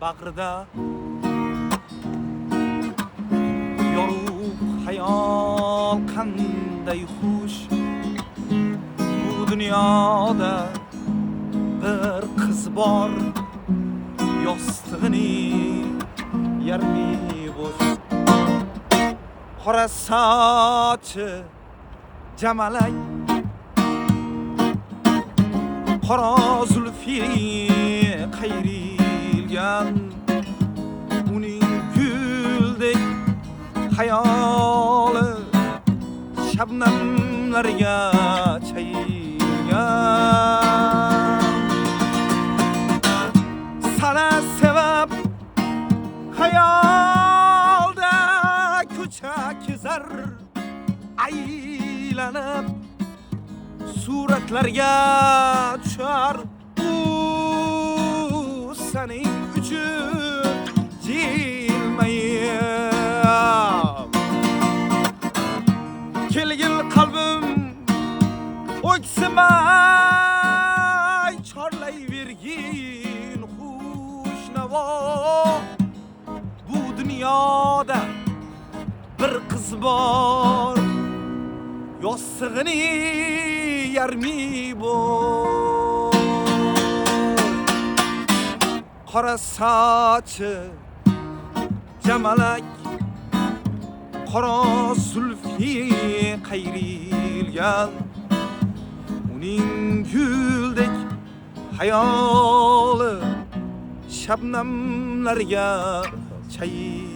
bag'rida yorug' hayol qanday xush bu dunyoda bir qiz bor yostig'ini yarmi bo'sh qora sochi jamalak qora zulfi qayrilgan uning guldek hayoli shabnamlarga chayilgan sana sevib hayolda ko'cha kezar aylanib suratlarga tushar u sening uchun jilmayib kelgil qalbim o'ksimay chorlayvergin xushnavo bu dunyoda bir qiz bor yostig'ini yarmi bo'sh qora sochi jamalak qora zulfi qayrilgan uning guldek hayoli shabnamlarga chayilgan